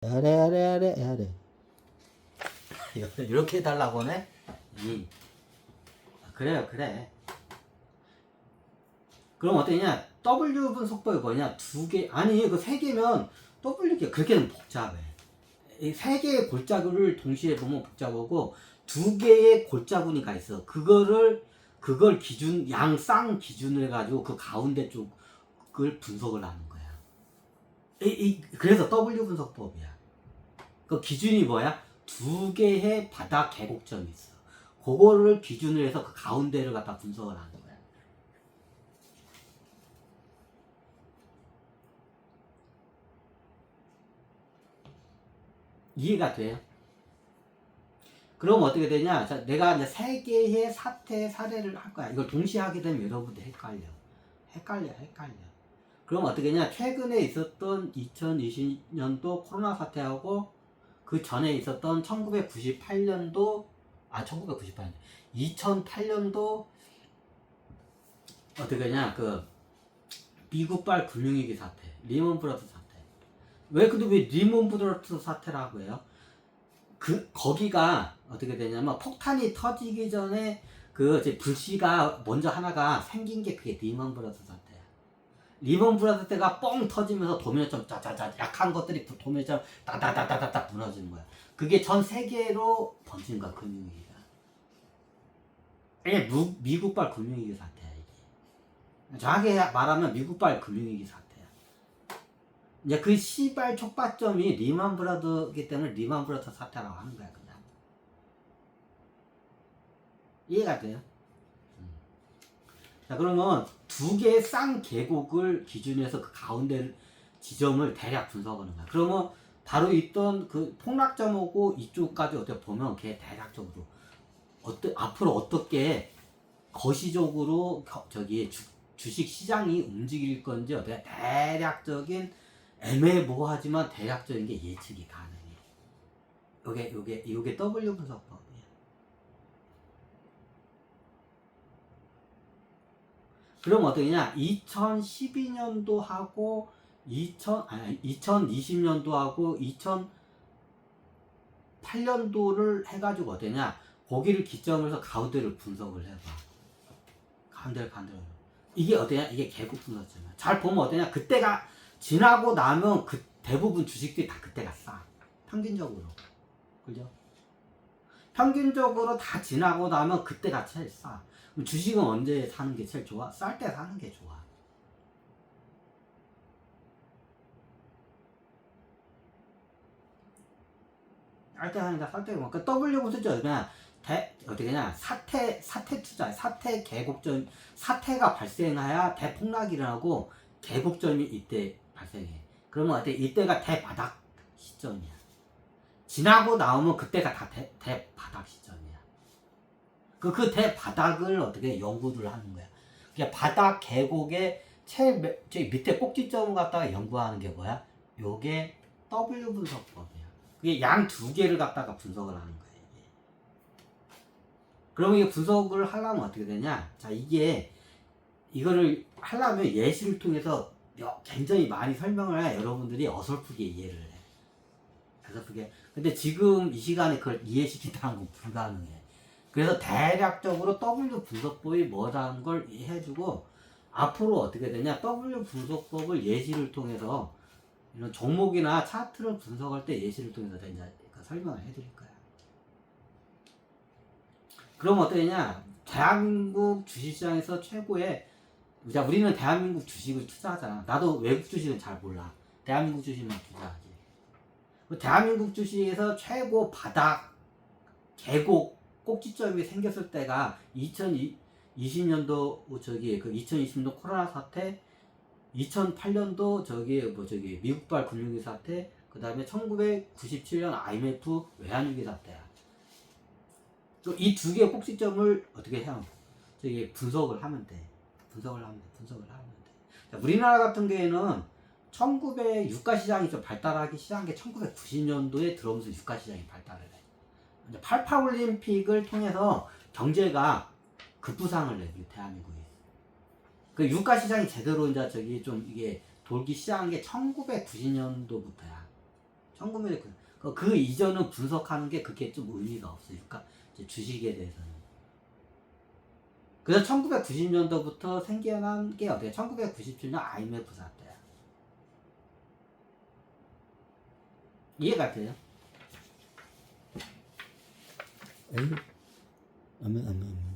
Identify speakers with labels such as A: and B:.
A: 야래. 이렇게 해달라고 하네? 그래. 그럼 어떠냐? W 분석법이 뭐냐? 아니, 그 세 개면 W, 그렇게는 복잡해. 이 세 개의 골자구를 동시에 보면 복잡하고, 두 개의 골자구니까 있어. 그걸 양쌍 기준으로 해가지고 그 가운데 쪽을 분석을 하는 거야. 그래서 W 분석법이야. 그 기준이 뭐야? 두 개의 바닥 계곡점이 있어. 그거를 기준으로 해서 그 가운데를 갖다 분석을 하는 거야. 이해가 돼요? 그럼 어떻게 되냐? 자, 내가 이제 세 개의 사례를 할 거야. 이걸 동시에 하게 되면 여러분들 헷갈려. 그럼 어떻게 되냐? 최근에 있었던 2020년도 코로나 사태하고 그 전에 있었던 1998년도, 2008년도 어떻게 되냐? 그 미국발 금융위기 사태, 리먼 브라더스 사태. 근데 왜 리먼 브라더스 사태라고 해요? 거기가 어떻게 되냐면 폭탄이 터지기 전에 불씨가 먼저 하나가 생긴 게 그게 리먼 브라더스 사태야. 리먼 브라더스 때가 뻥 터지면서 도면처럼 짜자자 약한 것들이 도면처럼 따다다다다다 무너지는 거야. 그게 전 세계로 번진 거야, 금융위기가. 이게 미국발 금융위기 사태야, 이게. 정확히 말하면 미국발 금융위기 사태야. 이제 그 시발 촉발점이 리먼 브라더스이기 때문에 리먼 브라더스 사태라고 하는 거야, 그냥. 이해가 돼요? 자, 그러면 두 개의 쌍계곡을 기준으로 해서 그 가운데 지점을 대략 분석하는 거야. 그러면 바로 있던 그 폭락점하고 이쪽까지 어떻게 보면 걔 대략적으로 앞으로 어떻게 거시적으로 주식 시장이 움직일 건지 어떻게 대략적인 애매모호하지만 대략적인 게 예측이 가능해. 요게 W 분석법이야. 그럼 어떠냐? 2012년도하고 2020년도하고 2008년도를 해가지고 어떠냐? 거기를 기점으로 해서 가운데를 분석을 해봐. 가운데를. 이게 어떠냐? 이게 계곡 분석이잖아. 잘 보면 어떠냐? 그때가 지나고 나면 대부분 주식들이 다 그때가 싸. 평균적으로. 그죠? 평균적으로 다 지나고 나면 그때가 제일 싸. 주식은 언제 사는 게 제일 좋아? 쌀 때 사는 게 좋아. 쌀 때 사는 게 쌀 때 좋아. 그러니까 W 분석자 그냥 어떻게 그냥 사태 투자, 사태 계곡점, 사태가 발생해야 대폭락이 일어나고 계곡점이 이때 발생해. 그러면 어때? 이때가 대바닥 시점이야. 지나고 나오면 그때가 다 대바닥 시점이야. 그 대바닥을 어떻게 연구를 하는 거야. 그러니까 바닥 계곡의 제일 밑에 꼭지점을 갖다가 연구하는 게 뭐야? 요게 W 분석법이야. 그게 양 두 개를 갖다가 분석을 하는 거야, 이게. 그러면 이게 분석을 하려면 어떻게 되냐? 자, 이거를 하려면 예시를 통해서 굉장히 많이 설명을 해야 여러분들이 어설프게 이해를 해. 어설프게. 근데 지금 이 시간에 그걸 이해시킨다는 건 불가능해. 그래서 대략적으로 W 분석법이 뭐라는 걸 해주고 앞으로 어떻게 되냐? W 분석법을 예시를 통해서 이런 종목이나 차트를 분석할 때 예시를 통해서 이제 설명을 해드릴 거야. 그럼 어떠냐? 대한민국 주식시장에서 최고의 우리는 대한민국 주식을 투자하잖아. 나도 외국 주식은 잘 몰라. 대한민국 주식만 투자하지. 대한민국 주식에서 최고 바닥 계곡 꼭지점이 생겼을 때가 2020년도 2020년도 코로나 사태, 2008년도 미국발 금융위기 사태, 그 다음에 1997년 IMF 외환위기 사태야. 이 두 개의 꼭지점을 어떻게 해야 분석을 하면 돼. 자, 우리나라 같은 경우에는 1900 유가시장이 좀 발달하기 시작한 게 1990년도에 들어오면서 유가시장이 발달을 해. 88 올림픽을 통해서 경제가 급부상을 내고 대한민국이. 그 유가시장이 제대로 이게 돌기 시작한 게 1990년도부터야. 그 이전은 분석하는 게 그게 좀 의미가 없으니까 이제 주식에 대해서는. 그래서 1990년도부터 생겨난 게 어때요? 1997년 IMF 사태야. 이해가 돼요?
B: 에이, 아멘.